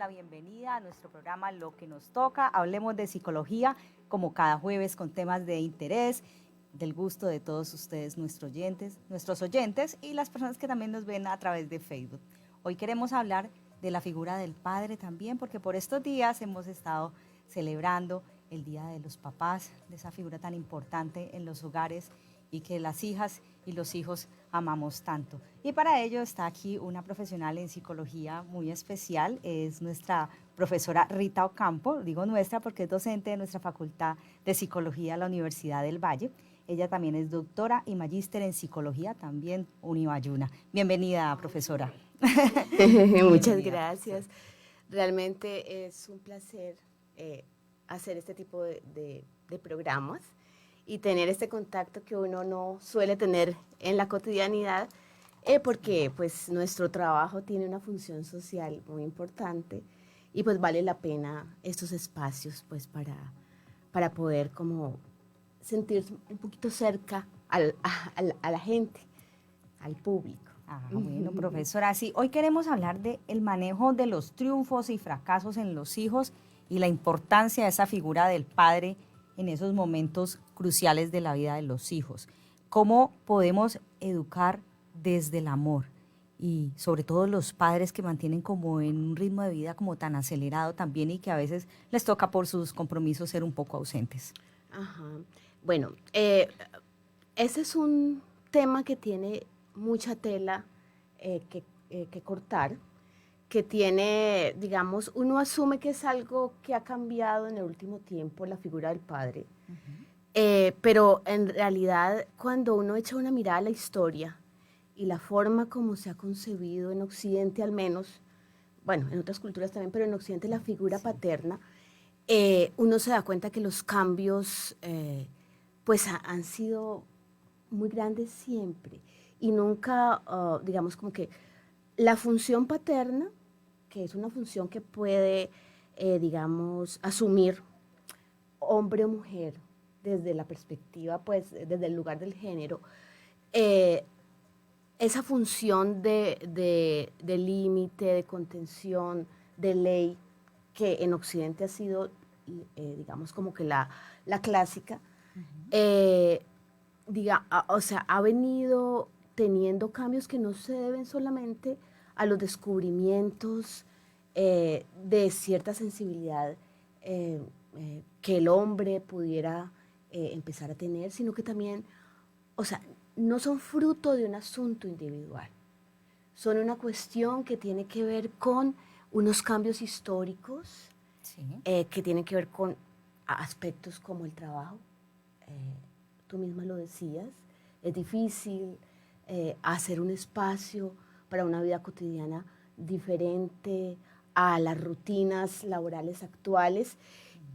la bienvenida a nuestro programa Lo que nos toca. Hablemos de psicología, como cada jueves, con temas de interés, del gusto de todos ustedes, nuestros oyentes y las personas que también nos ven a través de Facebook. Hoy queremos hablar de la figura del padre también, porque por estos días hemos estado celebrando el Día de los Papás, de esa figura tan importante en los hogares y que las hijas y los hijos amamos tanto. Y para ello está aquí una profesional en psicología muy especial, es nuestra profesora Rita Ocampo, digo nuestra porque es docente de nuestra Facultad de Psicología de la Universidad del Valle. Ella también es doctora y magíster en psicología, también Unibayuna. Bienvenida, profesora. Muchas Bienvenida, gracias. Realmente es un placer hacer este tipo de programas y tener este contacto que uno no suele tener en la cotidianidad, porque pues nuestro trabajo tiene una función social muy importante y pues vale la pena estos espacios pues para poder como sentirse un poquito cerca a la gente, al público. Bueno, profesora, sí, hoy queremos hablar del manejo de los triunfos y fracasos en los hijos y la importancia de esa figura del padre en esos momentos cruciales de la vida de los hijos. ¿Cómo podemos educar desde el amor? Y sobre todo los padres que mantienen como en un ritmo de vida como tan acelerado también y que a veces les toca por sus compromisos ser un poco ausentes. Ajá. Bueno, ese es un tema que tiene mucha tela que cortar, que tiene, digamos, uno asume que es algo que ha cambiado en el último tiempo, la figura del padre, pero en realidad cuando uno echa una mirada a la historia y la forma como se ha concebido en Occidente al menos, bueno, en otras culturas también, pero en Occidente la figura paterna, uno se da cuenta que los cambios pues han sido muy grandes siempre y nunca, digamos, como que la función paterna, que es una función que puede, digamos, asumir hombre o mujer desde la perspectiva, pues, desde el lugar del género, eh, esa función de límite, de contención, de ley, que en Occidente ha sido, digamos, como que la clásica, eh, o sea, ha venido teniendo cambios que no se deben solamente a los descubrimientos de cierta sensibilidad que el hombre pudiera empezar a tener, sino que también, o sea, no son fruto de un asunto individual, son una cuestión que tiene que ver con unos cambios históricos, Sí. que tienen que ver con aspectos como el trabajo. Eh, Tú misma lo decías, es difícil hacer un espacio para una vida cotidiana diferente a las rutinas laborales actuales.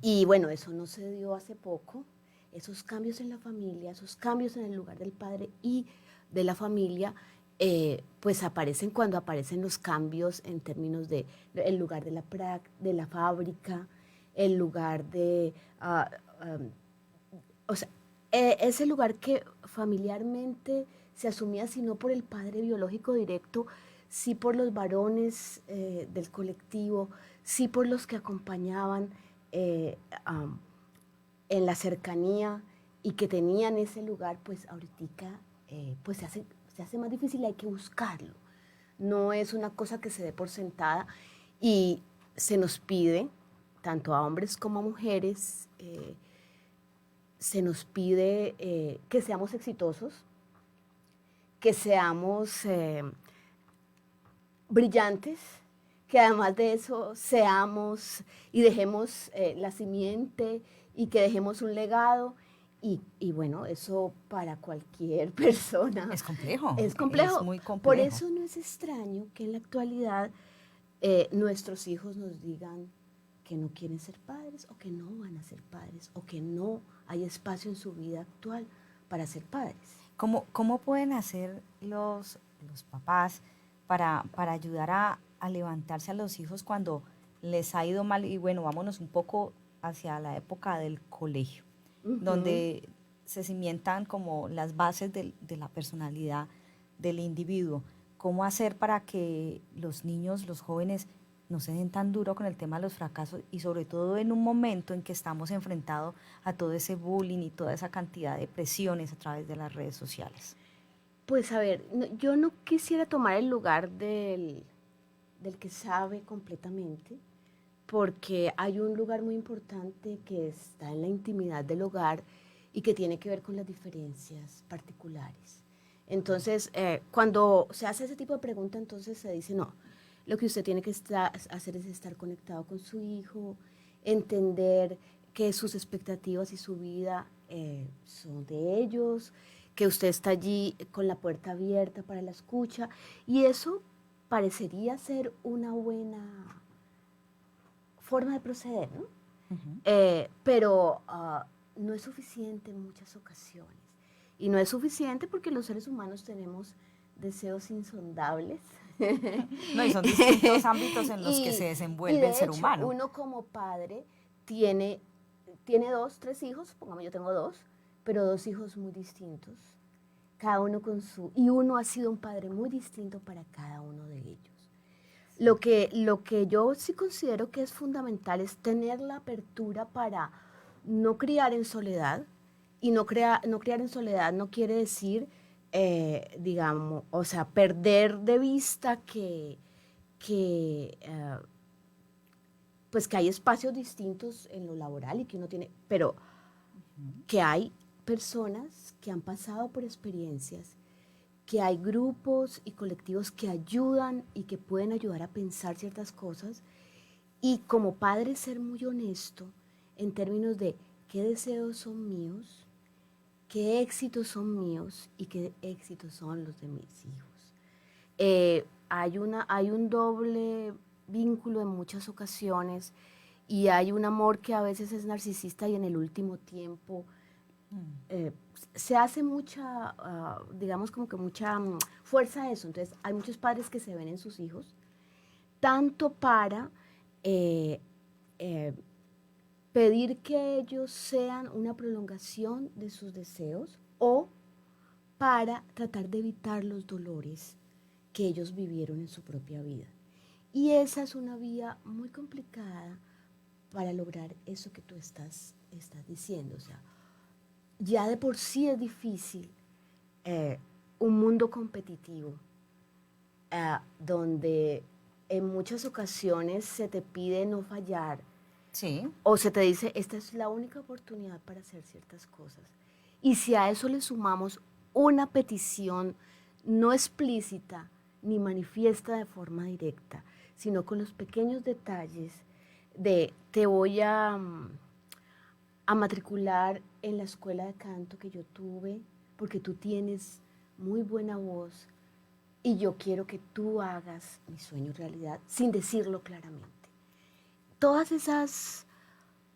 Y bueno, eso no se dio hace poco. Esos cambios en la familia, esos cambios en el lugar del padre y de la familia, pues aparecen cuando aparecen los cambios en términos de el lugar de la fábrica, el lugar de, o sea, ese lugar que familiarmente se asumía, si no por el padre biológico directo, sí por los varones del colectivo, sí por los que acompañaban eh, um, en la cercanía y que tenían ese lugar, pues ahorita pues se hace más difícil, hay que buscarlo. No es una cosa que se dé por sentada y se nos pide, tanto a hombres como a mujeres, se nos pide que seamos exitosos, que seamos brillantes, que además de eso seamos y dejemos la simiente y que dejemos un legado. Y bueno, eso para cualquier persona Es complejo, es es complejo. muy Por complejo. eso no es extraño que en la actualidad nuestros hijos nos digan que no quieren ser padres o que no van a ser padres o que no hay espacio en su vida actual para ser padres. ¿Cómo pueden hacer los papás para ayudar a levantarse a los hijos cuando les ha ido mal? Y bueno, vámonos un poco hacia la época del colegio, Ujú. donde se cimientan como las bases de la personalidad del individuo. ¿Cómo hacer para que los niños, los jóvenes, no se den tan duro con el tema de los fracasos y sobre todo en un momento en que estamos enfrentados a todo ese bullying y toda esa cantidad de presiones a través de las redes sociales? Pues a ver, yo no quisiera tomar el lugar del que sabe completamente, porque hay un lugar muy importante que está en la intimidad del hogar y que tiene que ver con las diferencias particulares. Entonces, cuando se hace ese tipo de pregunta, entonces se dice, no, lo que usted tiene que hacer es estar conectado con su hijo, entender que sus expectativas y su vida son de ellos, que usted está allí con la puerta abierta para la escucha, y eso parecería ser una buena forma de proceder, ¿no? Ujú. Pero no es suficiente en muchas ocasiones. Y no es suficiente porque los seres humanos tenemos deseos insondables. No, y son distintos ámbitos en los que se Y desenvuelve el de ser hecho, humano. uno como padre tiene, tiene dos, tres hijos, pongamos yo tengo dos, pero dos hijos muy distintos, cada uno con su... Y uno ha sido un padre muy distinto para cada uno de ellos. Lo que yo sí considero que es fundamental es tener la apertura para no criar en soledad. Y no criar en soledad no quiere decir, digamos, o sea, perder de vista que pues que hay espacios distintos en lo laboral y que uno tiene, pero que hay personas que han pasado por experiencias, que hay grupos y colectivos que ayudan y que pueden ayudar a pensar ciertas cosas, y como padre ser muy honesto en términos de qué deseos son míos, qué éxitos son míos y qué éxitos son los de mis hijos. Hay un doble vínculo en muchas ocasiones, y hay un amor que a veces es narcisista y en el último tiempo eh, se hace mucha, digamos como que mucha fuerza a eso. Entonces hay muchos padres que se ven en sus hijos, tanto para eh, eh, pedir que ellos sean una prolongación de sus deseos, o para tratar de evitar los dolores que ellos vivieron en su propia vida. Y esa es una vía muy complicada para lograr eso que tú estás diciendo. O sea, ya de por sí es difícil un mundo competitivo donde en muchas ocasiones se te pide no fallar, Sí, o se te dice, esta es la única oportunidad para hacer ciertas cosas. Y si a eso le sumamos una petición no explícita ni manifiesta de forma directa, sino con los pequeños detalles de te voy a matricular en la escuela de canto que yo tuve, porque tú tienes muy buena voz y yo quiero que tú hagas mi sueño realidad, sin decirlo claramente. Todas esas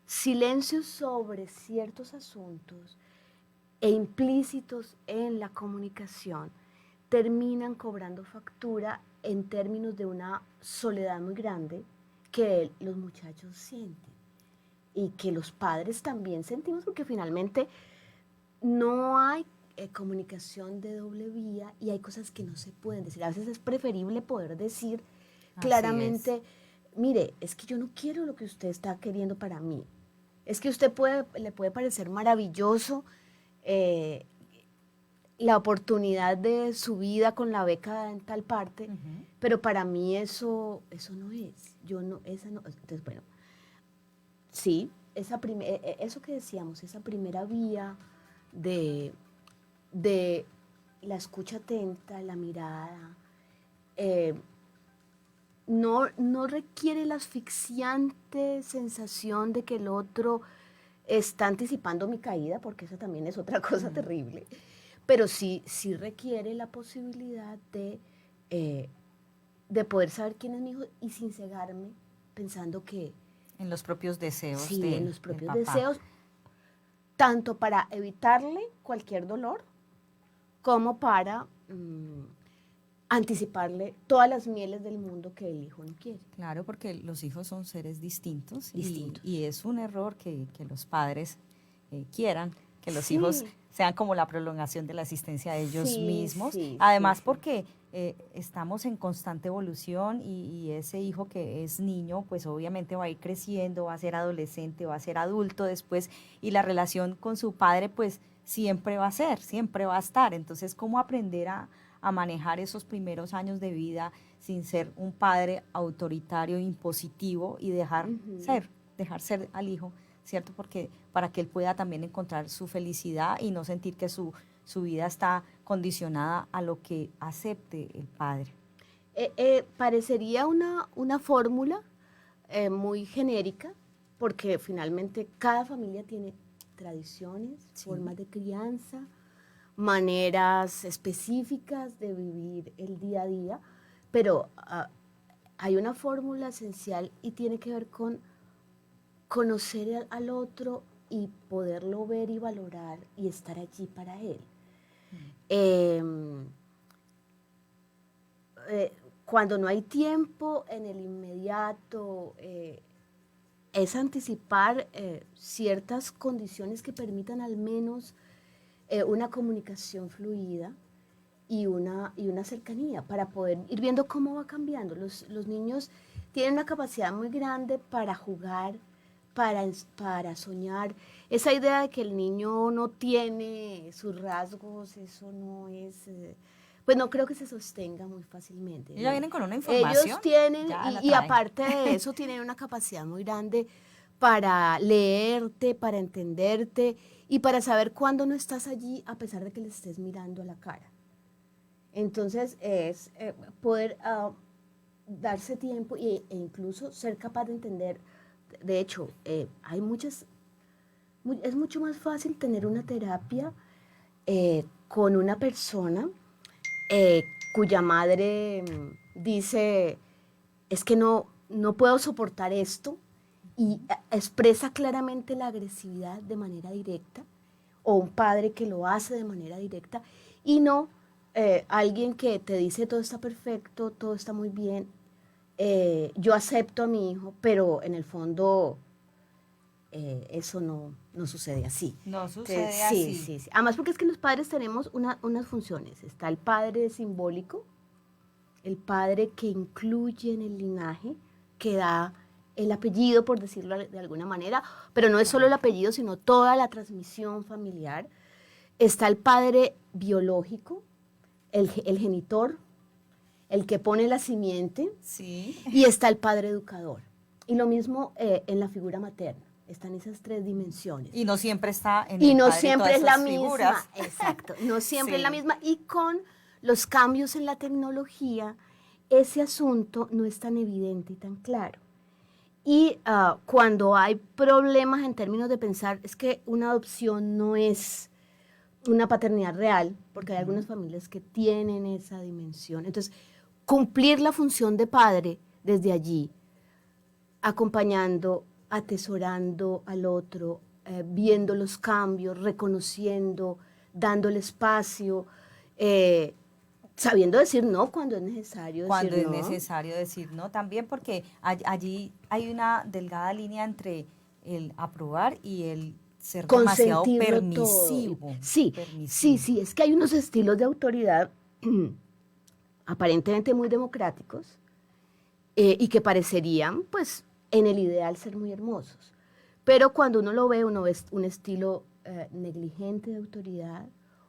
silencios sobre ciertos asuntos e implícitos en la comunicación terminan cobrando factura en términos de una soledad muy grande que los muchachos sienten y que los padres también sentimos, porque finalmente no hay comunicación de doble vía y hay cosas que no se pueden decir. A veces es preferible poder decir así es. claramente, mire, es que yo no quiero lo que usted está queriendo para mí. Es que le puede parecer maravilloso eh, la oportunidad de su vida con la beca en tal parte, Ujú. pero para mí eso no es. Yo no, esa no. Entonces, bueno, sí, eso que decíamos, esa primera vía de, de la escucha atenta, la mirada, eh, no requiere la asfixiante sensación de que el otro está anticipando mi caída, porque esa también es otra cosa terrible, pero sí requiere la posibilidad eh, de poder saber quién es mi hijo y sin cegarme pensando que En los propios deseos sí, en los del propios papá. deseos, tanto para evitarle cualquier dolor como para anticiparle todas las mieles del mundo que el hijo no quiere. Claro, porque los hijos son seres distintos y Distintos. es un error que los padres quieran que los hijos Sí, sean como la prolongación de la existencia de ellos Sí, mismos. sí, Además, sí, sí. porque estamos en constante evolución y ese hijo que es niño, pues obviamente va a ir creciendo, va a ser adolescente, va a ser adulto después, y la relación con su padre, pues siempre va a ser, siempre va a estar. Entonces, ¿cómo aprender a manejar esos primeros años de vida sin ser un padre autoritario, impositivo y Ujú. dejar ser al hijo, ¿cierto? Porque para que él pueda también encontrar su felicidad y no sentir que su vida está condicionada a lo que acepte el padre. Parecería una fórmula muy genérica, porque finalmente cada familia tiene tradiciones, Sí, formas de crianza, maneras específicas de vivir el día a día, pero hay una fórmula esencial y tiene que ver con conocer al otro y poderlo ver y valorar y estar allí para él. Eh, eh, Cuando no hay tiempo en el inmediato, es anticipar ciertas condiciones que permitan al menos una comunicación fluida y una cercanía para poder ir viendo cómo va cambiando. Los niños tienen una capacidad muy grande para jugar, para soñar. Esa idea de que el niño no tiene sus rasgos, eso no es... pues no creo que se sostenga muy fácilmente, ellos ya ¿no? vienen con una Ellos información, tienen, ya la y traen. aparte de eso, tienen una capacidad muy grande para leerte, para entenderte y para saber cuándo no estás allí a pesar de que le estés mirando a la cara. Entonces es poder darse tiempo e incluso ser capaz de entender. De hecho, hay es mucho más fácil tener una terapia con una persona eh, cuya madre dice, es que no puedo soportar esto y expresa claramente la agresividad de manera directa, o un padre que lo hace de manera directa, y no alguien que te dice todo está perfecto, todo está muy bien, yo acepto a mi hijo, pero en el fondo eso no sucede así. No Entonces, sucede sí, así. sí, sí. Además porque es que los padres tenemos unas funciones. Está el padre simbólico, el padre que incluye en el linaje, que da el apellido, por decirlo de alguna manera, pero no es solo el Correcto. apellido, sino toda la transmisión familiar. Está el padre biológico, el genitor, el que pone la simiente, Sí. y está el padre educador. Y lo mismo en la figura materna. Están esas tres dimensiones. Y no siempre está en Y el no padre siempre todas es la esas misma, figuras. exacto, no siempre es la Sí. misma. Y con los cambios en la tecnología, ese asunto no es tan evidente y tan claro. Y cuando hay problemas en términos de pensar, es que una adopción no es una paternidad real, porque hay algunas familias que tienen esa dimensión. Entonces, cumplir la función de padre desde allí, acompañando, atesorando al otro, viendo los cambios, reconociendo, dándole espacio, eh, sabiendo decir no cuando es necesario Cuando decir es no. necesario decir no, también porque allí hay una delgada línea entre el aprobar y el ser demasiado Consentirlo todo. permisivo, Sí, sí, permisivo. sí, es que hay unos estilos de autoridad aparentemente muy democráticos y que parecerían, pues, en el ideal ser muy hermosos. Pero cuando uno ve un estilo negligente de autoridad,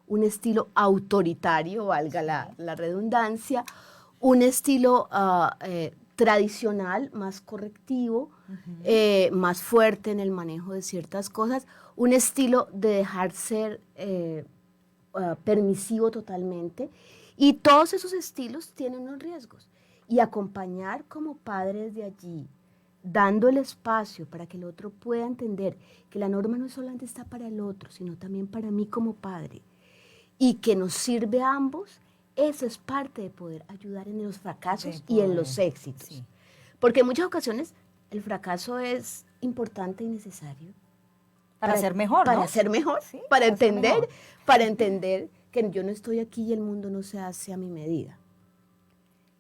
un estilo autoritario, valga Sí. la redundancia, un estilo tradicional, más correctivo, Ujú. más fuerte en el manejo de ciertas cosas, un estilo de dejar ser permisivo totalmente. Y todos esos estilos tienen unos riesgos. Y acompañar como padres de allí, dando el espacio para que el otro pueda entender que la norma no solamente está para el otro, sino también para mí como padre, y que nos sirve a ambos, eso es parte de poder ayudar en los De fracasos y en poder, los éxitos. sí. Porque en muchas ocasiones el fracaso es importante y necesario Para ser mejor, ¿no? para ser mejor, Sí, para ser mejor. para entender que yo no estoy aquí y el mundo no se hace a mi medida.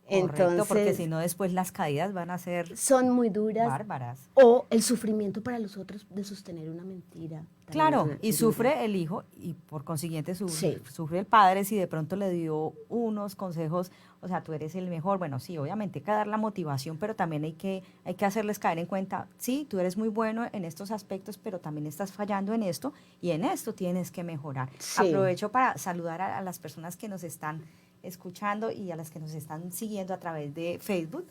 Correcto, porque Entonces, si no después las caídas van a ser son muy duras. bárbaras. O el sufrimiento para los otros de sostener una mentira. También Claro, y es muy duro. sufre el hijo y por consiguiente Sí. sufre el padre si de pronto le dio unos consejos, o sea, tú eres el mejor. Bueno, sí, obviamente hay que dar la motivación, pero también hay que hacerles caer en cuenta, sí, tú eres muy bueno en estos aspectos, pero también estás fallando en esto y en esto tienes que mejorar. Sí. Aprovecho para saludar a las personas que nos están escuchando y a las que nos están siguiendo a través de Facebook.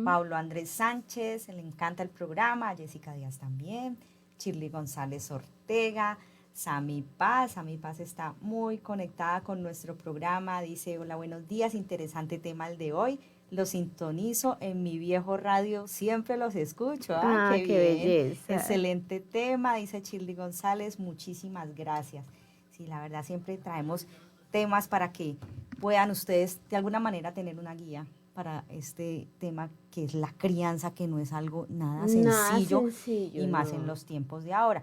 Pablo Andrés Sánchez, le encanta el programa, a Jessica Díaz también, Shirley González Ortega, Sami Paz está muy conectada con nuestro programa, dice, hola, buenos días, interesante tema el de hoy, los sintonizo en mi viejo radio, siempre los escucho, Ah, qué qué bien, belleza. excelente tema, dice Shirley González, muchísimas gracias. Sí, la verdad siempre traemos temas para que puedan ustedes de alguna manera tener una guía para este tema que es la crianza, que no es algo nada Nada sencillo sencillo, y más en no. los tiempos de ahora.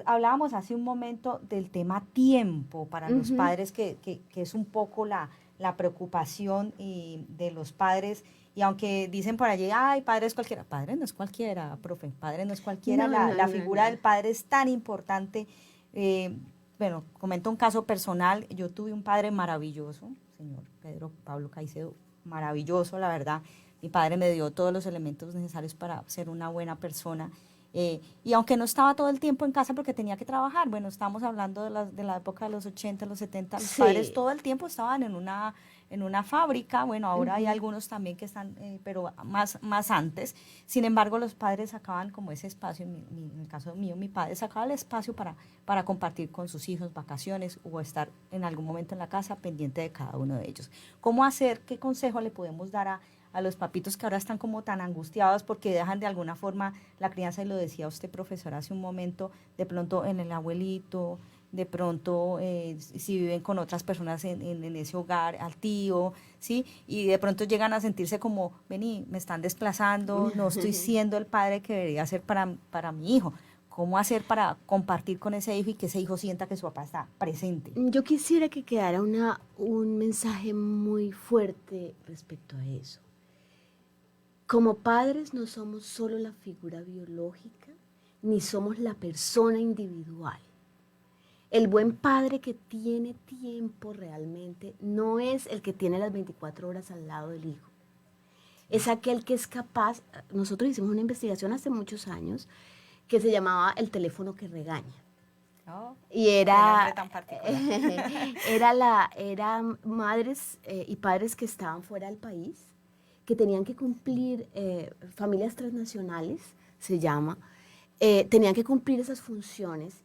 Hablábamos hace un momento del tema tiempo para los padres, que es un poco la preocupación de los padres. Y aunque dicen por allí, ay, padre es cualquiera, padre no es cualquiera, profe, padre no es cualquiera, No, no, la no, figura no. del padre es tan importante. Bueno, comento un caso personal, yo tuve un padre maravilloso, señor Pedro Pablo Caicedo, maravilloso, la verdad. Mi padre me dio todos los elementos necesarios para ser una buena persona. Y aunque no estaba todo el tiempo en casa porque tenía que trabajar, bueno, estamos hablando de la época de los 80, los 70, los padres Sí. todo el tiempo estaban en una fábrica, bueno, ahora hay Ujú. algunos también que están, pero más antes. Sin embargo, los padres sacaban como ese espacio, en el caso mío, mi padre sacaba el espacio para compartir con sus hijos vacaciones o estar en algún momento en la casa pendiente de cada uno de ellos. ¿Cómo hacer? ¿Qué consejo le podemos dar a los papitos que ahora están como tan angustiados porque dejan de alguna forma la crianza? Y lo decía usted, profesor, hace un momento, de pronto en el abuelito, de pronto si viven con otras personas en ese hogar, al tío, ¿sí? Y de pronto llegan a sentirse como, vení, me están desplazando, no estoy siendo el padre que debería ser para mi hijo. ¿Cómo hacer para compartir con ese hijo y que ese hijo sienta que su papá está presente? Yo quisiera que quedara un mensaje muy fuerte respecto a eso. Como padres no somos solo la figura biológica, ni somos la persona individual. El buen padre que tiene tiempo realmente no es el que tiene las 24 horas al lado del hijo. Es aquel que es capaz, nosotros hicimos una investigación hace muchos años que se llamaba el teléfono que regaña. Oh, Y qué nombre era, tan particular. eran madres y padres que estaban fuera del país, que tenían que cumplir, familias transnacionales, se llama, tenían que cumplir esas funciones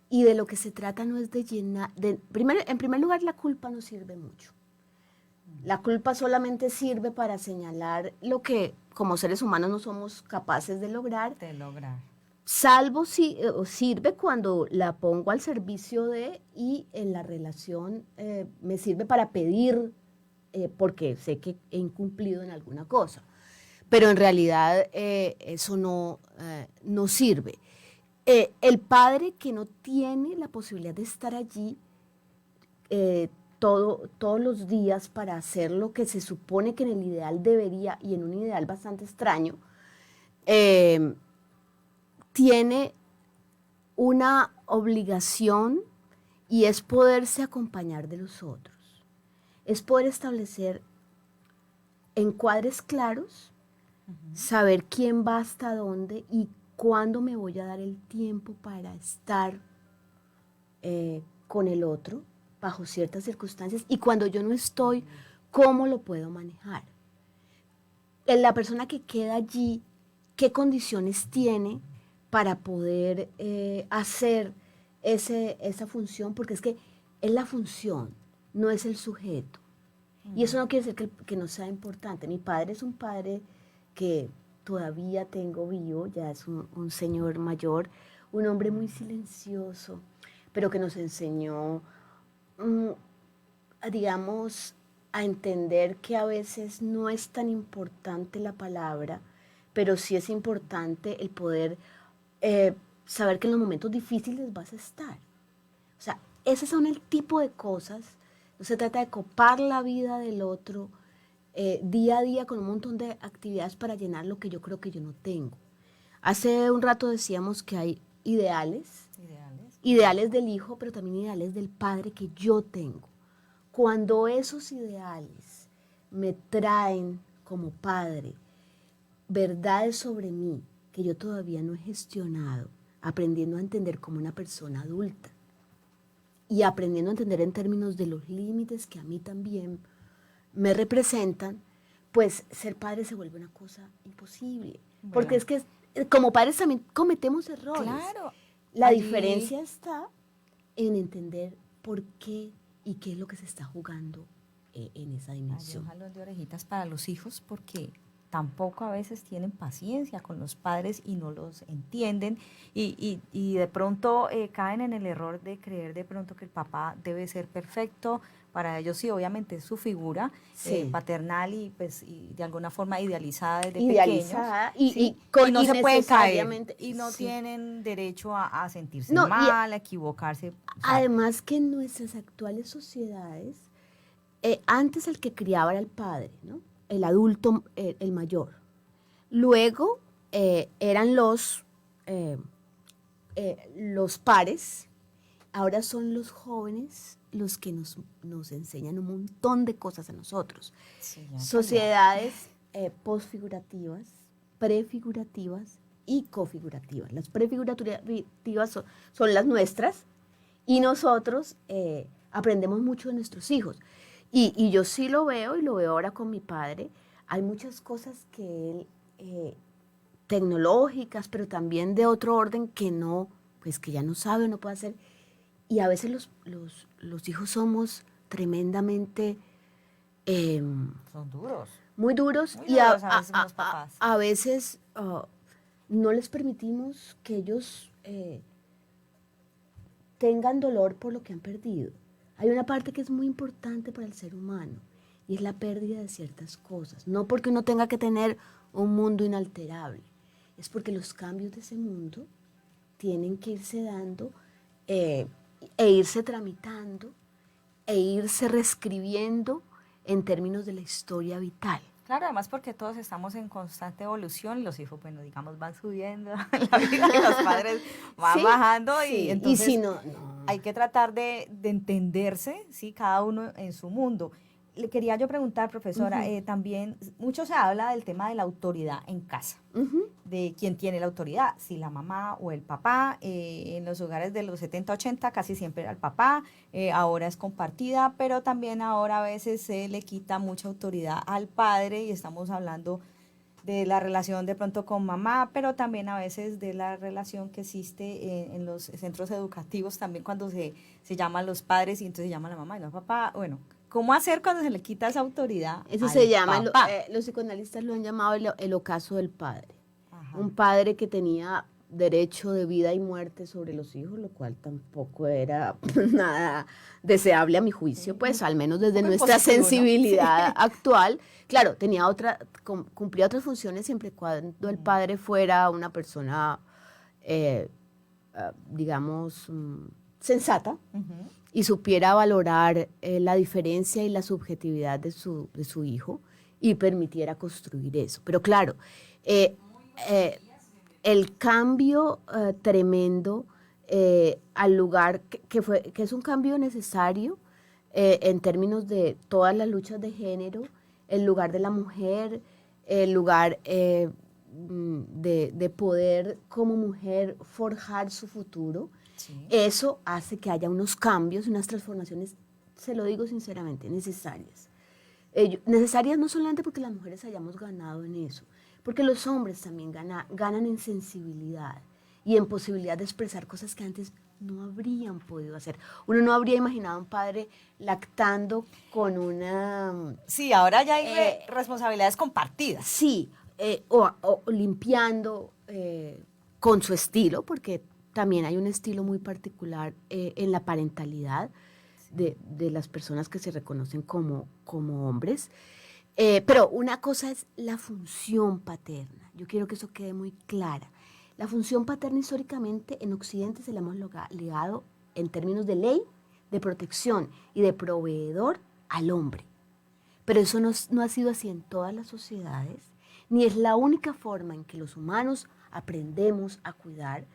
y de lo que se trata no es de llenar, en primer lugar la culpa no sirve mucho. La culpa solamente sirve para señalar lo que como seres humanos no somos capaces de lograr, De lograr. salvo si sirve cuando la pongo al servicio de y en la relación me sirve para pedir porque sé que he incumplido en alguna cosa. Pero en realidad eso no sirve. El padre que no tiene la posibilidad de estar allí todos los días para hacer lo que se supone que en el ideal debería, y en un ideal bastante extraño, tiene una obligación y es poderse acompañar de los otros. Es poder establecer encuadres claros, saber quién va hasta dónde y cuándo me voy a dar el tiempo para estar con el otro bajo ciertas circunstancias y cuando yo no estoy, cómo lo puedo manejar. La persona que queda allí, qué condiciones tiene para poder hacer esa función, porque es que es la función, no es el sujeto. Y eso no quiere decir que no sea importante. Mi padre es un padre que todavía tengo vivo, ya es un señor mayor, un hombre muy silencioso, pero que nos enseñó, digamos, a entender que a veces no es tan importante la palabra, pero sí es importante el poder saber que en los momentos difíciles vas a estar. O sea, esos son el tipo de cosas. No se trata de copar la vida del otro día a día con un montón de actividades para llenar lo que yo creo que yo no tengo. Hace un rato decíamos que hay ideales del hijo, pero también ideales del padre que yo tengo. Cuando esos ideales me traen como padre verdades sobre mí que yo todavía no he gestionado, aprendiendo a entender como una persona adulta y aprendiendo a entender en términos de los límites que a mí también me representan, pues ser padre se vuelve una cosa imposible. Bueno. Porque es que como padres también cometemos errores. Claro. La diferencia está en entender por qué y qué es lo que se está jugando en esa dimensión. Hay un jalón de orejitas para los hijos porque tampoco a veces tienen paciencia con los padres y no los entienden y de pronto caen en el error de creer de pronto que el papá debe ser perfecto. Para ellos sí, obviamente es su figura paternal y pues y de alguna forma idealizada desde pequeños. Y no se pueden caer y no tienen derecho a sentirse mal, a equivocarse. Además que en nuestras actuales sociedades, antes el que criaba era el padre, ¿no? El adulto, el mayor. Luego eran los pares, ahora son los jóvenes los que nos enseñan un montón de cosas a nosotros. Sí, sociedades posfigurativas, prefigurativas y cofigurativas. Las prefigurativas son las nuestras y nosotros aprendemos mucho de nuestros hijos. Y yo sí lo veo, y lo veo ahora con mi padre. Hay muchas cosas que él, tecnológicas, pero también de otro orden que no, pues que ya no sabe o no puede hacer. Y a veces los hijos somos tremendamente... son duros. Muy duros. Muy duros a veces los papás. A veces no les permitimos que ellos tengan dolor por lo que han perdido. Hay una parte que es muy importante para el ser humano y es la pérdida de ciertas cosas. No porque uno tenga que tener un mundo inalterable, es porque los cambios de ese mundo tienen que irse dando e irse tramitando e irse reescribiendo en términos de la historia vital. Claro, además porque todos estamos en constante evolución, los hijos, bueno, digamos, van subiendo en la vida y los padres van bajando y entonces si no. Hay que tratar de entenderse, ¿sí? Cada uno en su mundo. Le quería yo preguntar, profesora, también mucho se habla del tema de la autoridad en casa, de quién tiene la autoridad, si la mamá o el papá. En los hogares de los 70, 80 casi siempre era el papá, ahora es compartida, pero también ahora a veces se le quita mucha autoridad al padre y estamos hablando de la relación de pronto con mamá, pero también a veces de la relación que existe en los centros educativos, también cuando se llaman los padres y entonces se llama la mamá y no papá. Bueno, ¿cómo hacer cuando se le quita esa autoridad? Eso se llama, los psicoanalistas lo han llamado el ocaso del padre. Ajá. Un padre que tenía derecho de vida y muerte sobre los hijos, lo cual tampoco era nada deseable a mi juicio, pues al menos desde nuestra sensibilidad actual. Claro, cumplía otras funciones siempre y cuando el padre fuera una persona, digamos, sensata y supiera valorar la diferencia y la subjetividad de su hijo y permitiera construir eso. Pero claro, el cambio tremendo al lugar que es un cambio necesario en términos de todas las luchas de género, el lugar de la mujer, el lugar de poder como mujer forjar su futuro. Sí. Eso hace que haya unos cambios, unas transformaciones, se lo digo sinceramente, necesarias. Necesarias no solamente porque las mujeres hayamos ganado en eso, porque los hombres también ganan en sensibilidad y en posibilidad de expresar cosas que antes no habrían podido hacer. Uno no habría imaginado a un padre lactando con una... Sí, ahora ya hay responsabilidades compartidas. Sí, o limpiando con su estilo, porque también hay un estilo muy particular en la parentalidad de las personas que se reconocen como hombres. Pero una cosa es la función paterna. Yo quiero que eso quede muy clara. La función paterna históricamente en Occidente se la hemos legado en términos de ley, de protección y de proveedor al hombre. pero eso no ha sido así en todas las sociedades, ni es la única forma en que los humanos aprendemos a cuidar.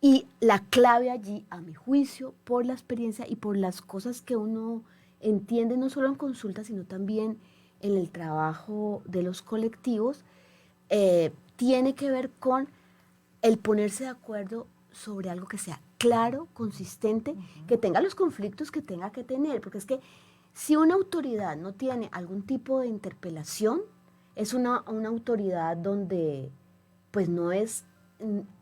Y la clave allí, a mi juicio, por la experiencia y por las cosas que uno entiende, no solo en consulta, sino también en el trabajo de los colectivos, tiene que ver con el ponerse de acuerdo sobre algo que sea claro, consistente, que tenga los conflictos que tenga que tener, porque es que si una autoridad no tiene algún tipo de interpelación, es una autoridad donde pues no es,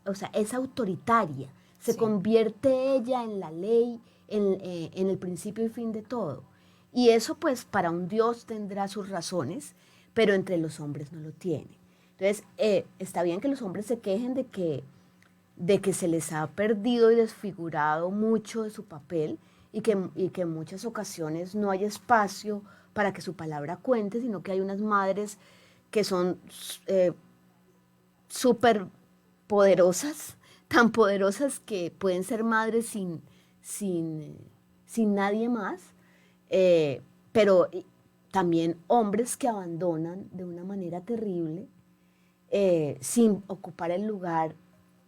o sea, es autoritaria, se Sí. convierte ella en la ley, en el principio y fin de todo. Y eso pues para un Dios tendrá sus razones, pero entre los hombres no lo tiene. Entonces, está bien que los hombres se quejen de que se les ha perdido y desfigurado mucho de su papel y que en muchas ocasiones no hay espacio para que su palabra cuente, sino que hay unas madres que son súper poderosas, tan poderosas que pueden ser madres sin nadie más, pero también hombres que abandonan de una manera terrible, sin ocupar el lugar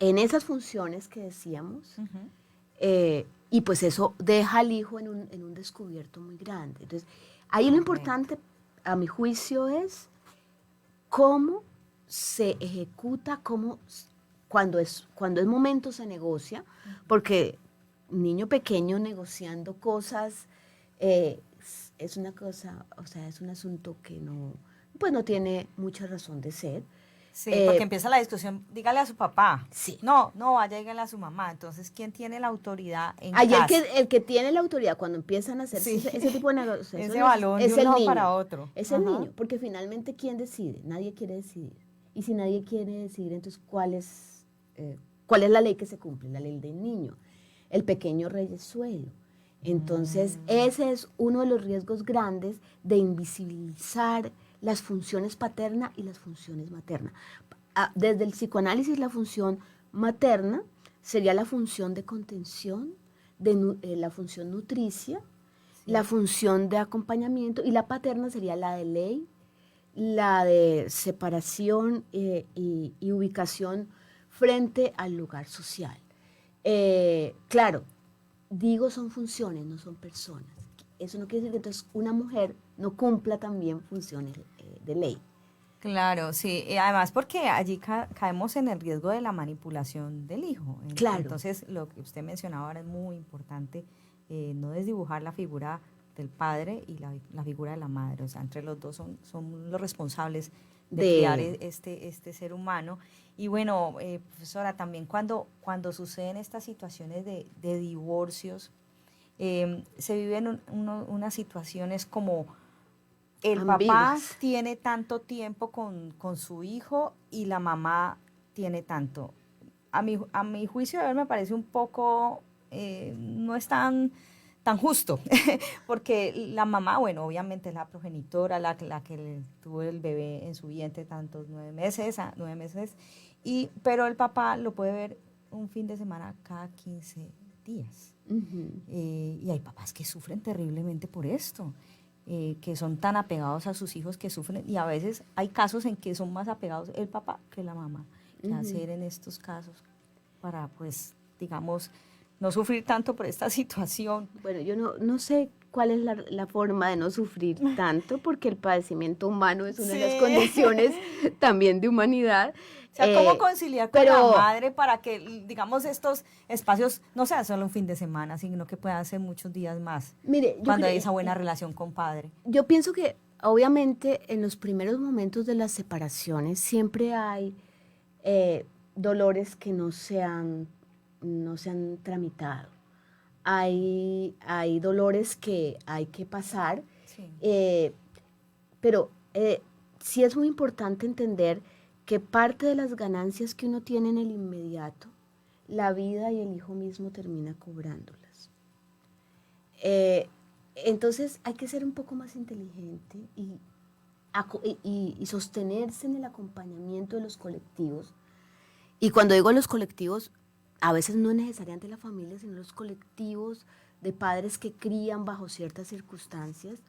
en esas funciones que decíamos, y pues eso deja al hijo en un descubierto muy grande. Entonces, ahí lo importante, a mi juicio, es cómo se ejecuta, cuando es momento se negocia, porque un niño pequeño negociando cosas es una cosa, o sea, es un asunto que pues no tiene mucha razón de ser. Sí, porque empieza la discusión, dígale a su papá. Sí. No, vaya, dígale a su mamá. Entonces, ¿quién tiene la autoridad en Ahí casa? el que tiene la autoridad cuando empiezan a hacer Sí. ese tipo de negociaciones Ese balón es de un el lado niño. para otro. Es el Ajá. niño, porque finalmente ¿quién decide? Nadie quiere decidir. Y si nadie quiere decidir, entonces ¿cuál es la ley que se cumple? La ley del niño. El pequeño reyesuelo. Entonces, ese es uno de los riesgos grandes de invisibilizar las funciones paterna y las funciones materna. Desde el psicoanálisis, la función materna sería la función de contención, la función nutricia, Sí. la función de acompañamiento, y la paterna sería la de ley, la de separación y ubicación frente al lugar social. Claro, digo son funciones, no son personas. Eso no quiere decir que entonces una mujer no cumpla también funciones de ley. Claro, sí. Y además porque allí caemos en el riesgo de la manipulación del hijo. Claro. Entonces, lo que usted mencionaba ahora es muy importante, no desdibujar la figura del padre y la figura de la madre. O sea, entre los dos son los responsables de criar este ser humano. Y bueno, profesora, también cuando suceden estas situaciones de divorcios, se viven unas situaciones como el papá Ambiguas. tiene tanto tiempo con su hijo y la mamá tiene tanto. A mi juicio de ver me parece un poco, no es tan justo, porque la mamá, bueno, obviamente es la progenitora, la que tuvo el bebé en su vientre tantos 9 meses, pero el papá lo puede ver un fin de semana cada 15 días. Y hay papás que sufren terriblemente por esto. Que son tan apegados a sus hijos que sufren, y a veces hay casos en que son más apegados el papá que la mamá. ¿Qué hacer en estos casos para, pues, digamos, no sufrir tanto por esta situación? Bueno, yo no sé cuál es la forma de no sufrir tanto, porque el padecimiento humano es una de las condiciones también de humanidad. O sea, ¿cómo conciliar con la madre para que, digamos, estos espacios no sean solo un fin de semana, sino que puedan ser muchos días más? Mire, cuando hay esa buena relación con padre. Yo pienso que, obviamente, en los primeros momentos de las separaciones siempre hay dolores que no se han tramitado. Hay dolores que hay que pasar, Sí. pero sí es muy importante entender que parte de las ganancias que uno tiene en el inmediato, la vida y el hijo mismo termina cobrándolas. Entonces hay que ser un poco más inteligente y sostenerse en el acompañamiento de los colectivos. Y cuando digo los colectivos, a veces no es necesariamente la familia, sino los colectivos de padres que crían bajo ciertas circunstancias.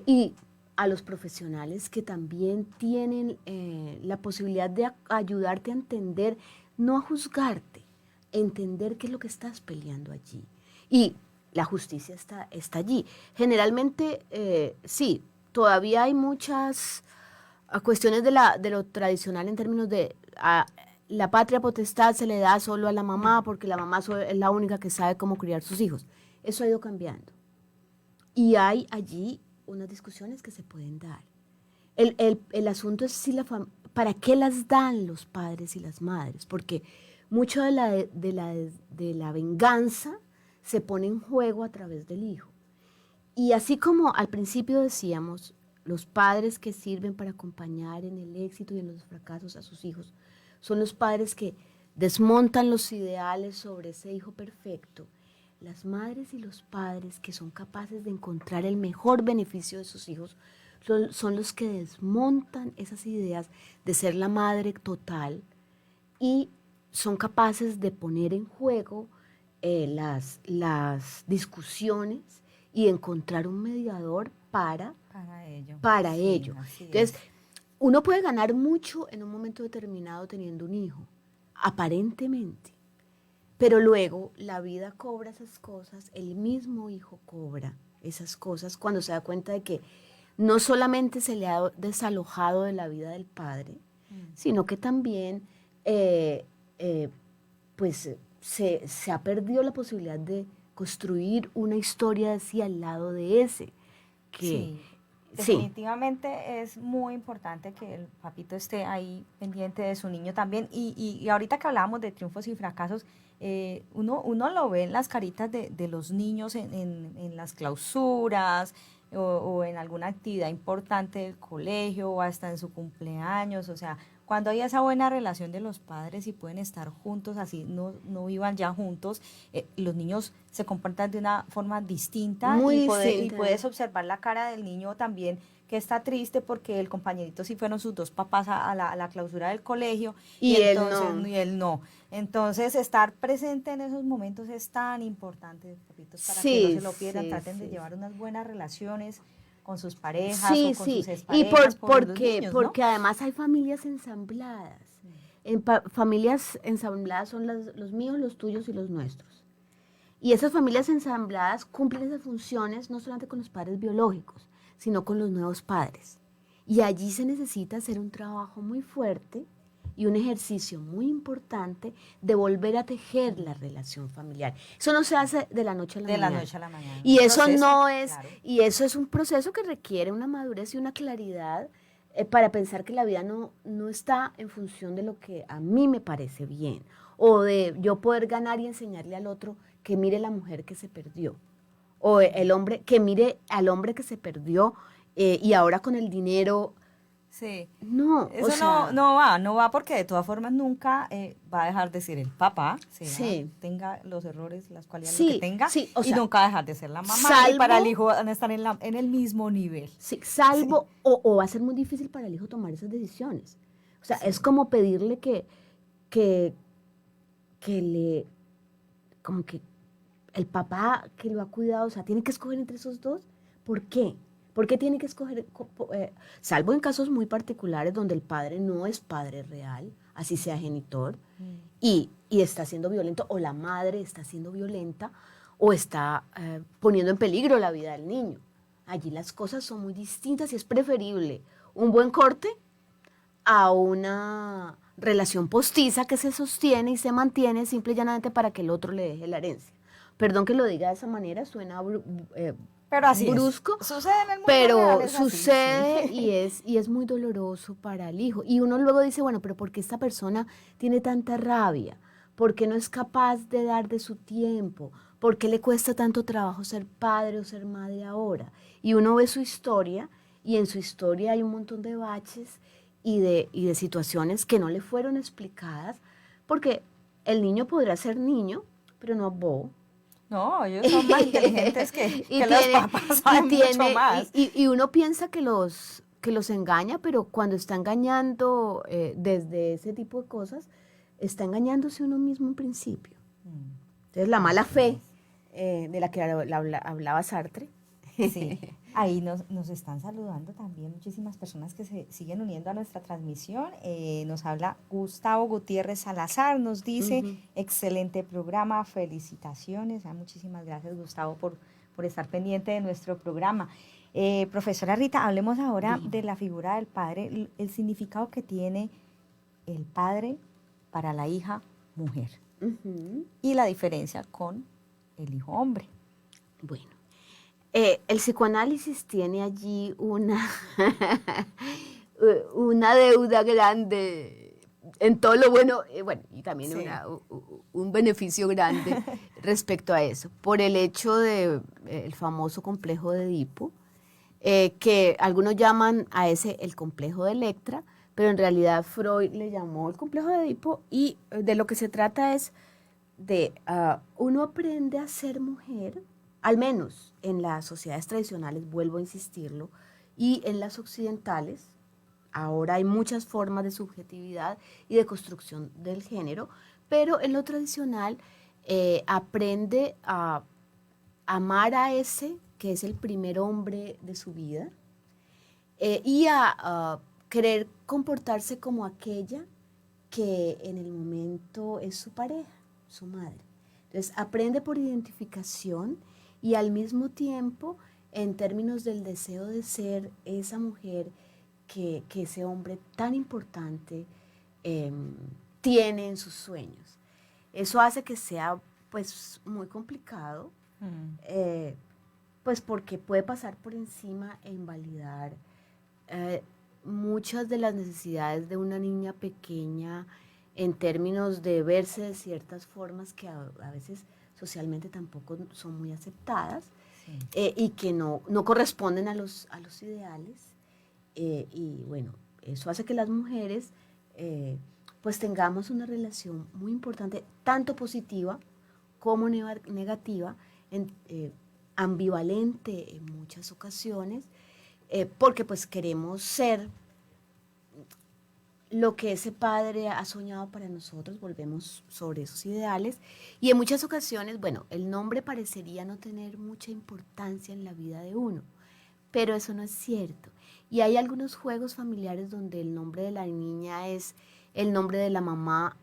Y a los profesionales que también tienen la posibilidad de ayudarte a entender, no a juzgarte, entender qué es lo que estás peleando allí. Y la justicia está allí. Generalmente, sí, todavía hay muchas cuestiones de lo tradicional en términos de la patria potestad se le da solo a la mamá porque la mamá es la única que sabe cómo criar sus hijos. Eso ha ido cambiando. Y hay allí unas discusiones que se pueden dar. El asunto es si ¿para qué las dan los padres y las madres? Porque mucho de la venganza se pone en juego a través del hijo. Y así como al principio decíamos, los padres que sirven para acompañar en el éxito y en los fracasos a sus hijos son los padres que desmontan los ideales sobre ese hijo perfecto. Las madres y los padres que son capaces de encontrar el mejor beneficio de sus hijos son los que desmontan esas ideas de ser la madre total y son capaces de poner en juego las discusiones y encontrar un mediador para ello. Entonces, uno puede ganar mucho en un momento determinado teniendo un hijo, aparentemente, pero luego la vida cobra esas cosas, el mismo hijo cobra esas cosas cuando se da cuenta de que no solamente se le ha desalojado de la vida del padre, sino que también pues se ha perdido la posibilidad de construir una historia así al lado de ese. Sí, definitivamente es muy importante que el papito esté ahí pendiente de su niño también. Y ahorita que hablábamos de triunfos y fracasos, uno lo ve en las caritas de los niños en las clausuras o en alguna actividad importante del colegio o hasta en su cumpleaños. O sea, cuando hay esa buena relación de los padres y pueden estar juntos, así no vivan ya juntos, los niños se comportan de una forma distinta Muy y distinta. puedes observar la cara del niño también que está triste porque el compañerito sí fueron sus dos papás a la clausura del colegio y él no. Entonces, estar presente en esos momentos es tan importante, papitos, para que no se lo pierdan, traten de llevar unas buenas relaciones con sus parejas o con sus exparejas, porque ¿no? además hay familias ensambladas. Familias ensambladas son los míos, los tuyos y los nuestros. Y esas familias ensambladas cumplen esas funciones no solamente con los padres biológicos, sino con los nuevos padres. Y allí se necesita hacer un trabajo muy fuerte y un ejercicio muy importante de volver a tejer la relación familiar. Eso no se hace de la noche a la mañana. De la noche a la mañana. Y eso no es, claro. Y eso es un proceso que requiere una madurez y una claridad para pensar que la vida no está en función de lo que a mí me parece bien, o de yo poder ganar y enseñarle al otro que mire la mujer que se perdió, o el hombre que mire al hombre que se perdió y ahora con el dinero. Sí. No, eso o sea, no va porque de todas formas nunca va a dejar de ser el papá, tenga los errores, las cualidades que tenga, y nunca va a dejar de ser la mamá, y para el hijo van a estar en el mismo nivel. Sí, salvo, o va a ser muy difícil para el hijo tomar esas decisiones. O sea, es como pedirle que como que el papá que lo ha cuidado, o sea, tiene que escoger entre esos dos. ¿Por qué? ¿Por qué tiene que escoger? Salvo en casos muy particulares donde el padre no es padre real, así sea genitor, y está siendo violento, o la madre está siendo violenta, o está poniendo en peligro la vida del niño. Allí las cosas son muy distintas y es preferible un buen corte a una relación postiza que se sostiene y se mantiene simple y llanamente para que el otro le deje la herencia. Perdón que lo diga de esa manera, suena pero así brusco, sucede en el mundo pero real, sucede así. y es muy doloroso para el hijo. Y uno luego dice, bueno, pero ¿por qué esta persona tiene tanta rabia? ¿Por qué no es capaz de dar de su tiempo? ¿Por qué le cuesta tanto trabajo ser padre o ser madre ahora? Y uno ve su historia y en su historia hay un montón de baches y de situaciones que no le fueron explicadas porque el niño podrá ser niño, pero no bobo. No, ellos son más inteligentes que los papás, saben mucho más. Y uno piensa que los engaña, pero cuando está engañando desde ese tipo de cosas, está engañándose uno mismo en principio. Entonces, la mala fe de la que hablaba Sartre. Sí, Ahí nos están saludando también muchísimas personas que se siguen uniendo a nuestra transmisión. Nos habla Gustavo Gutiérrez Salazar, nos dice, Ujú. excelente programa, felicitaciones. Muchísimas gracias, Gustavo, por estar pendiente de nuestro programa. Profesora Rita, hablemos ahora de Dime. la figura del padre, el significado que tiene el padre para la hija mujer Ujú. y la diferencia con el hijo hombre. Bueno, el psicoanálisis tiene allí una, una deuda grande en todo lo bueno, bueno, y también Sí. un beneficio grande respecto a eso, por el hecho de el famoso complejo de Edipo, que algunos llaman a ese el complejo de Electra, pero en realidad Freud le llamó el complejo de Edipo y de lo que se trata es de uno aprende a ser mujer, al menos en las sociedades tradicionales, vuelvo a insistirlo, y en las occidentales, ahora hay muchas formas de subjetividad y de construcción del género, pero en lo tradicional aprende a amar a ese que es el primer hombre de su vida y a querer comportarse como aquella que en el momento es su pareja, su madre. Entonces aprende por identificación y al mismo tiempo en términos del deseo de ser esa mujer que ese hombre tan importante eh, tiene en sus sueños. Eso hace que sea pues muy complicado, Mm. eh, pues porque puede pasar por encima e invalidar eh, muchas de las necesidades de una niña pequeña en términos de verse de ciertas formas que a veces socialmente tampoco son muy aceptadas Sí. y que no corresponden a los ideales. Y bueno, eso hace que las mujeres pues tengamos una relación muy importante, tanto positiva como negativa, ambivalente en muchas ocasiones, porque pues queremos ser lo que ese padre ha soñado para nosotros, volvemos sobre esos ideales, y en muchas ocasiones, bueno, el nombre parecería no tener mucha importancia en la vida de uno, pero eso no es cierto. Y hay algunos juegos familiares donde el nombre de la niña es el nombre de la mamá,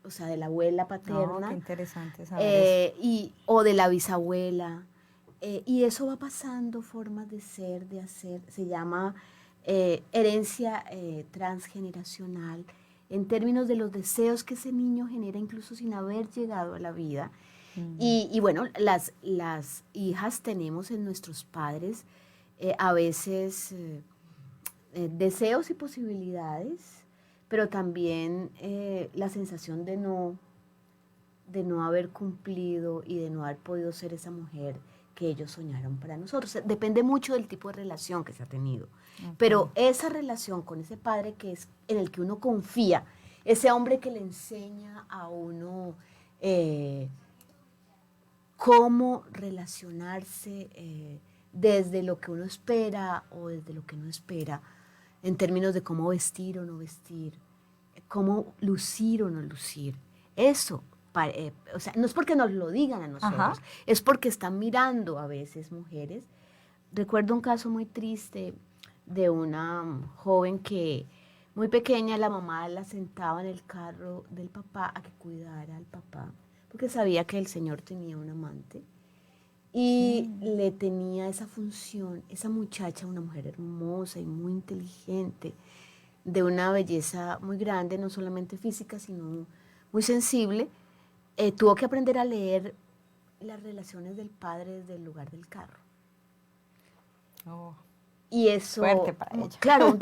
o sea, de la abuela Oh, qué paterna, interesante saber eso. o de la bisabuela. Y eso va pasando, formas de ser, de hacer, se llama herencia transgeneracional, en términos de los deseos que ese niño genera incluso sin haber llegado a la vida. Mm. Y bueno, las hijas tenemos en nuestros padres a veces deseos y posibilidades, pero también la sensación de no haber cumplido y de no haber podido ser esa mujer que ellos soñaron para nosotros. Depende mucho del tipo de relación que se ha tenido. Ok. Pero esa relación con ese padre que es en el que uno confía, ese hombre que le enseña a uno cómo relacionarse desde lo que uno espera o desde lo que no espera, en términos de cómo vestir o no vestir, cómo lucir o no lucir. Eso, o sea, no es porque nos lo digan a Ajá. nosotros, es porque están mirando a veces mujeres. Recuerdo un caso muy triste de una joven que muy pequeña la mamá la sentaba en el carro del papá a que cuidara al papá, porque sabía que el señor tenía un amante y Mm. le tenía esa función, esa muchacha, una mujer hermosa y muy inteligente, de una belleza muy grande, no solamente física, sino muy sensible, tuvo que aprender a leer las relaciones del padre desde el lugar del carro. Oh, Y fuerte eso, para ella. claro,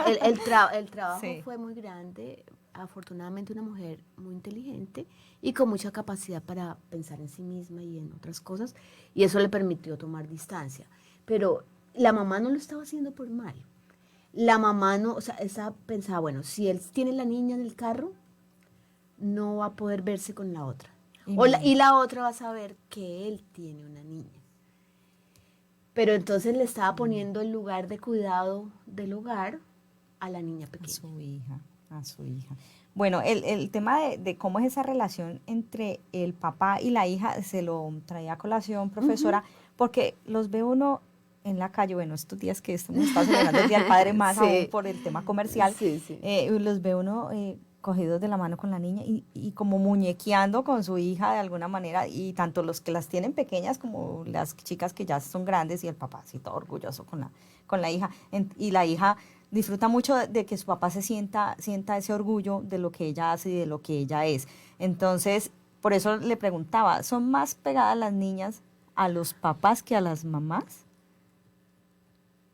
el trabajo Sí. fue muy grande, afortunadamente una mujer muy inteligente y con mucha capacidad para pensar en sí misma y en otras cosas, y eso le permitió tomar distancia. Pero la mamá no lo estaba haciendo por mal. La mamá no, o sea, esa pensaba, bueno, si él tiene la niña en el carro, no va a poder verse con la otra. Y mire, Y la otra va a saber que él tiene una niña. Pero entonces le estaba poniendo el lugar de cuidado del hogar a la niña a pequeña. su hija, a su hija. Bueno, el tema de cómo es esa relación entre el papá y la hija se lo traía a colación, Ujú. profesora, porque los ve uno en la calle, bueno, estos días que estamos está celebrando el Día del Padre más Sí. aún por el tema comercial, Sí. los ve uno cogidos de la mano con la niña y como muñequeando con su hija de alguna manera, y tanto los que las tienen pequeñas como las chicas que ya son grandes, y el papá así todo orgulloso con la hija, y la hija disfruta mucho de que su papá sienta ese orgullo de lo que ella hace y de lo que ella es. Entonces, por eso le preguntaba, ¿son más pegadas las niñas a los papás que a las mamás?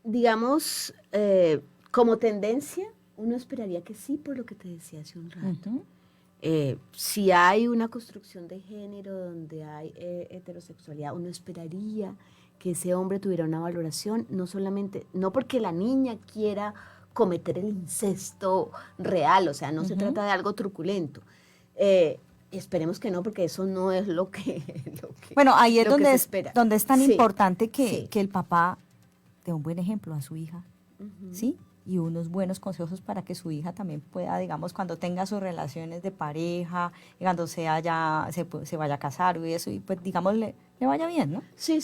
Digamos, como tendencia, uno esperaría que sí, por lo que te decía hace un rato. Ujú. Si hay una construcción de género donde hay heterosexualidad, uno esperaría que ese hombre tuviera una valoración, no solamente, no porque la niña quiera cometer el incesto real, o sea, no se Ujú. trata de algo truculento. Esperemos que no, porque eso no es lo que, Bueno, ahí es lo que donde se es, espera. donde es tan Sí, importante sí. que el papá dé un buen ejemplo a su hija, Ujú. ¿sí? Y unos buenos consejos para que su hija también pueda, digamos, cuando tenga sus relaciones de pareja, y cuando sea ya, se vaya a casar y eso, y pues, digamos, le vaya bien, ¿no? Sí.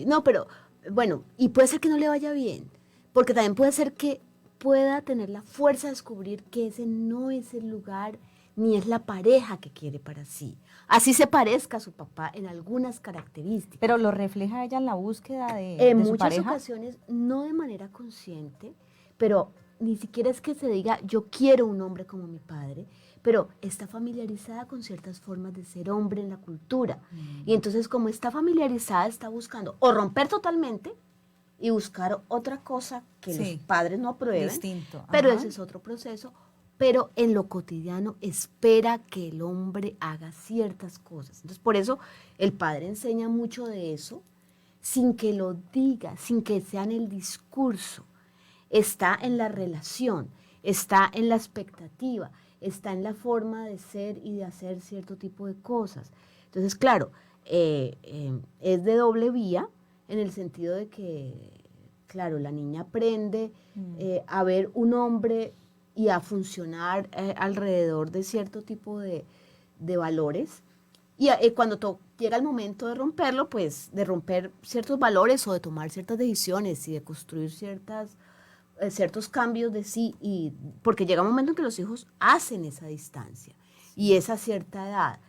No, pero bueno, y puede ser que no le vaya bien, porque también puede ser que pueda tener la fuerza de descubrir que ese no es el lugar ni es la pareja que quiere para sí. Así se parezca a su papá en algunas características. Pero lo refleja ella en la búsqueda En de su muchas pareja. ocasiones, no de manera consciente, pero ni siquiera es que se diga yo quiero un hombre como mi padre, pero está familiarizada con ciertas formas de ser hombre en la cultura. Y entonces como está familiarizada, está buscando o romper totalmente y buscar otra cosa que los Sí, padres no aprueben, distinto. pero Ajá. ese es otro proceso. Pero en lo cotidiano espera que el hombre haga ciertas cosas. Entonces por eso el padre enseña mucho de eso, sin que lo diga, sin que sea en el discurso. Está en la relación, está en la expectativa, está en la forma de ser y de hacer cierto tipo de cosas. Entonces, claro, es de doble vía en el sentido de que, claro, la niña aprende a ver un hombre y a funcionar alrededor de cierto tipo de valores. Y cuando llega el momento de romperlo, pues de romper ciertos valores o de tomar ciertas decisiones y de construir ciertos cambios de sí, porque llega un momento en que los hijos hacen esa distancia y esa cierta edad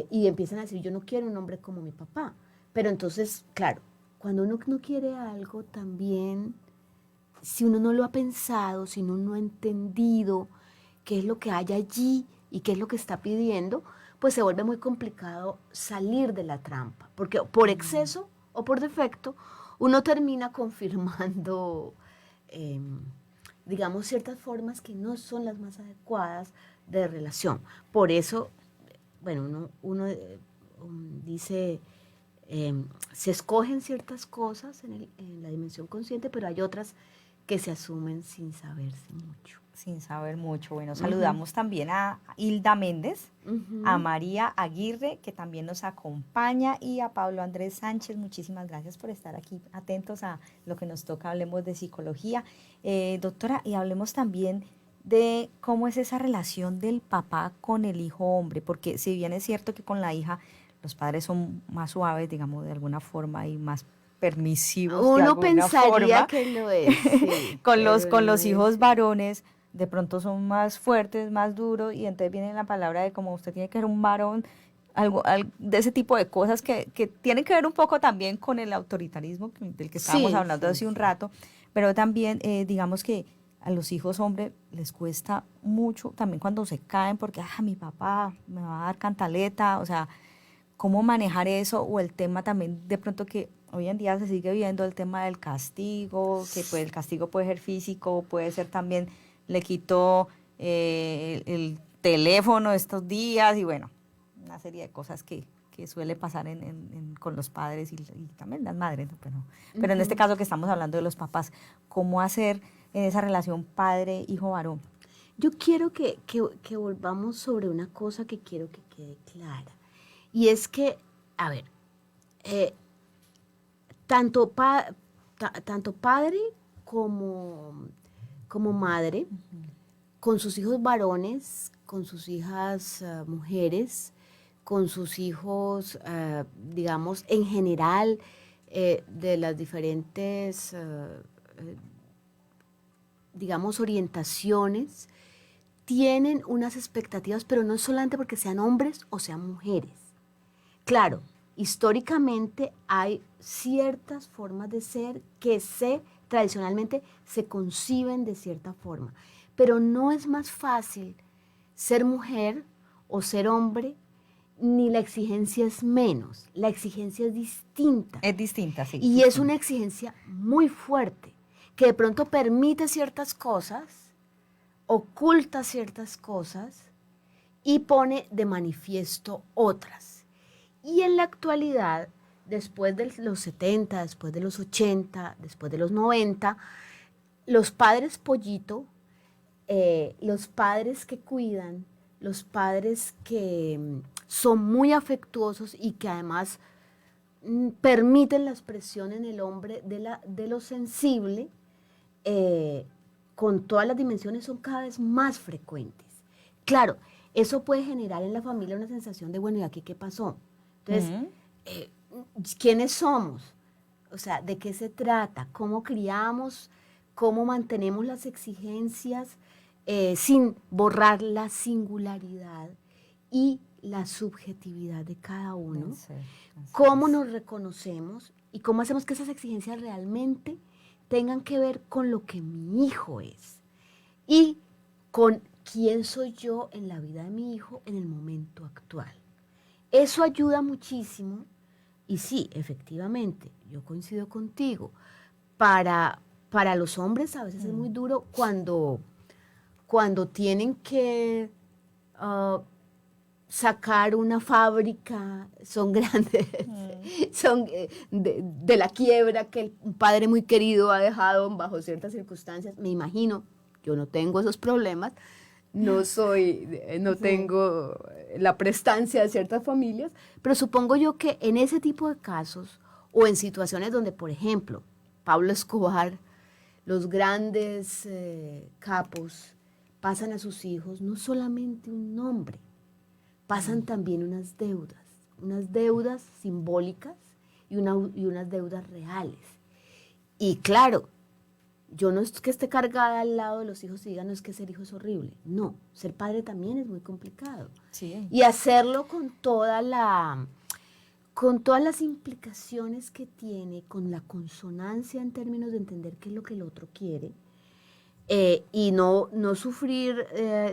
y empiezan a decir, yo no quiero un hombre como mi papá. Pero entonces, claro, cuando uno no quiere algo también, si uno no lo ha pensado, si uno no ha entendido qué es lo que hay allí y qué es lo que está pidiendo, pues se vuelve muy complicado salir de la trampa, porque por exceso o por defecto uno termina confirmando, eh, digamos, ciertas formas que no son las más adecuadas de relación. Por eso, bueno, uno dice, se escogen ciertas cosas en la dimensión consciente, pero hay otras que se asumen sin saberse mucho. Sin saber mucho. Bueno, Ujú. saludamos también a Hilda Méndez, a Ujú. María Aguirre, que también nos acompaña, y a Pablo Andrés Sánchez. Muchísimas gracias por estar aquí atentos a lo que nos toca. Hablemos de psicología. Doctora, y hablemos también de cómo es esa relación del papá con el hijo hombre, porque si bien es cierto que con la hija los padres son más suaves, digamos, de alguna forma, y más permisivos de Uno alguna pensaría forma, que lo es, sí, con pero con no los es. hijos varones de pronto son más fuertes, más duros, y entonces viene la palabra de como usted tiene que ser un varón, de ese tipo de cosas que tienen que ver un poco también con el autoritarismo del que estábamos Sí, hablando sí, hace un sí. rato, pero también digamos que a los hijos hombres les cuesta mucho también cuando se caen porque, mi papá me va a dar cantaleta, o sea, cómo manejar eso, o el tema también de pronto que hoy en día se sigue viendo el tema del castigo, que pues el castigo puede ser físico, puede ser también le quitó el teléfono estos días, y bueno, una serie de cosas que suele pasar con los padres y también las madres, ¿no? Pero en este Ujú. caso que estamos hablando de los papás, ¿cómo hacer en esa relación padre-hijo-varón? Yo quiero que volvamos sobre una cosa que quiero que quede clara. Y es que, a ver, eh, tanto padre como, como madre, con sus hijos varones, con sus hijas mujeres, con sus hijos, digamos, en general, de las diferentes, digamos, orientaciones, tienen unas expectativas, pero no solamente porque sean hombres o sean mujeres. Claro, históricamente hay ciertas formas de ser que tradicionalmente se conciben de cierta forma, pero no es más fácil ser mujer o ser hombre, ni la exigencia es menos, la exigencia es distinta. Es distinta, sí. Y distinta. es una exigencia muy fuerte, que de pronto permite ciertas cosas, oculta ciertas cosas y pone de manifiesto otras. Y en la actualidad, después de los 70, después de los 80, después de los 90, los padres pollito, los padres que cuidan, los padres que son muy afectuosos y que además permiten la expresión en el hombre de lo sensible, con todas las dimensiones, son cada vez más frecuentes. Claro, eso puede generar en la familia una sensación de, bueno, ¿y aquí qué pasó? Entonces, ¿quiénes somos? O sea, ¿de qué se trata? ¿Cómo criamos? ¿Cómo mantenemos las exigencias sin borrar la singularidad y la subjetividad de cada uno? Sí, ¿cómo nos reconocemos y cómo hacemos que esas exigencias realmente tengan que ver con lo que mi hijo es y con quién soy yo en la vida de mi hijo en el momento actual? Eso ayuda muchísimo y sí, efectivamente, yo coincido contigo. Para los hombres a veces es muy duro cuando tienen que sacar una fábrica, son grandes, son de la quiebra que un padre muy querido ha dejado bajo ciertas circunstancias. Me imagino, yo no tengo esos problemas, no tengo la prestancia de ciertas familias, pero supongo yo que en ese tipo de casos o en situaciones donde, por ejemplo, Pablo Escobar, los grandes capos, pasan a sus hijos no solamente un nombre, pasan también unas deudas simbólicas y unas deudas reales. Y claro, yo no es que esté cargada al lado de los hijos y diga, no es que ser hijo es horrible. No, ser padre también es muy complicado. Sí. Y hacerlo con todas las implicaciones que tiene, con la consonancia en términos de entender qué es lo que el otro quiere, y no sufrir,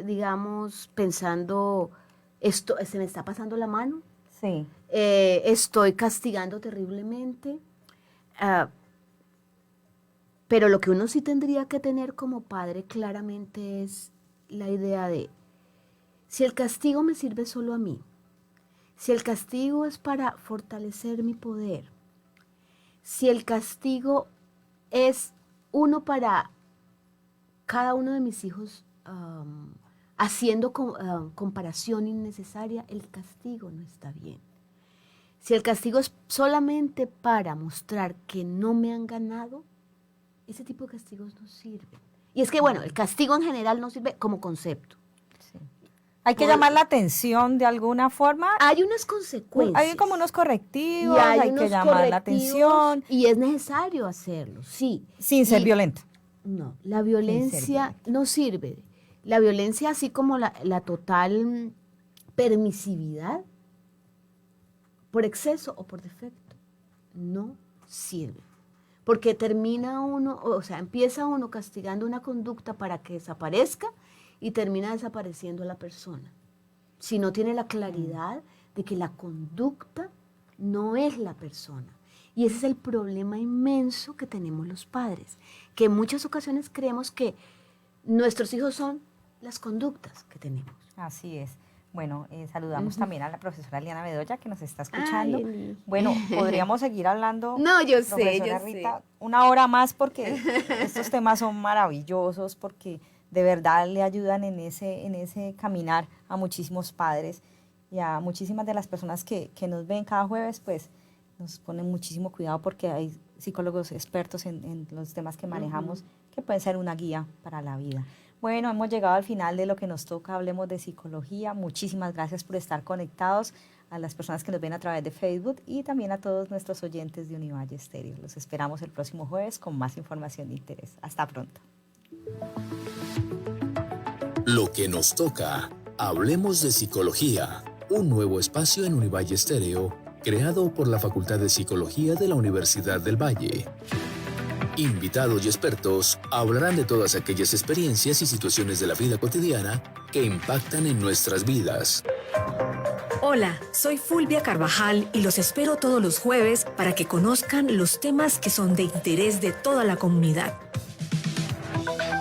digamos, pensando, esto se me está pasando la mano, sí. Estoy castigando terriblemente. Pero lo que uno sí tendría que tener como padre claramente es la idea de, si el castigo me sirve solo a mí, si el castigo es para fortalecer mi poder, si el castigo es uno para cada uno de mis hijos, haciendo comparación innecesaria, el castigo no está bien. Si el castigo es solamente para mostrar que no me han ganado, ese tipo de castigos no sirven. Y es que, bueno, el castigo en general no sirve como concepto. Sí. Hay que llamar la atención de alguna forma. Hay unas consecuencias. Hay como unos correctivos, y hay que llamar la atención. Y es necesario hacerlo, sí. Sin ser violento. No, la violencia no sirve. La violencia, así como la total permisividad, por exceso o por defecto, no sirve. Porque empieza uno castigando una conducta para que desaparezca y termina desapareciendo a la persona. Si no tiene la claridad de que la conducta no es la persona. Y ese es el problema inmenso que tenemos los padres, que en muchas ocasiones creemos que nuestros hijos son las conductas que tenemos. Así es. Bueno, saludamos también a la profesora Liana Bedoya que nos está escuchando. Ay, bueno, podríamos seguir hablando. No, yo profesora Rita, una hora más porque estos temas son maravillosos, porque de verdad le ayudan en ese caminar a muchísimos padres y a muchísimas de las personas que nos ven cada jueves, pues nos ponen muchísimo cuidado porque hay psicólogos expertos en los temas que manejamos que pueden ser una guía para la vida. Bueno, hemos llegado al final de lo que nos toca, hablemos de psicología. Muchísimas gracias por estar conectados, a las personas que nos ven a través de Facebook y también a todos nuestros oyentes de Univalle Estéreo. Los esperamos el próximo jueves con más información de interés. Hasta pronto. Lo que nos toca, hablemos de psicología, un nuevo espacio en Univalle Estéreo, creado por la Facultad de Psicología de la Universidad del Valle. Invitados y expertos hablarán de todas aquellas experiencias y situaciones de la vida cotidiana que impactan en nuestras vidas. Hola, soy Fulvia Carvajal y los espero todos los jueves para que conozcan los temas que son de interés de toda la comunidad.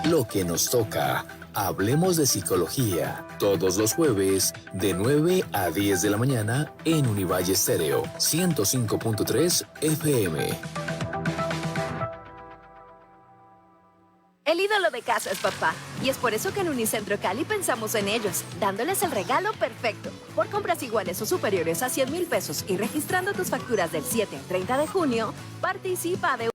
Lo que nos toca, hablemos de psicología, todos los jueves de 9 a 10 de la mañana en Univalle Estéreo, 105.3 FM. El ídolo de casa es papá, y es por eso que en Unicentro Cali pensamos en ellos, dándoles el regalo perfecto. Por compras iguales o superiores a 100,000 pesos y registrando tus facturas del 7 al 30 de junio, participa de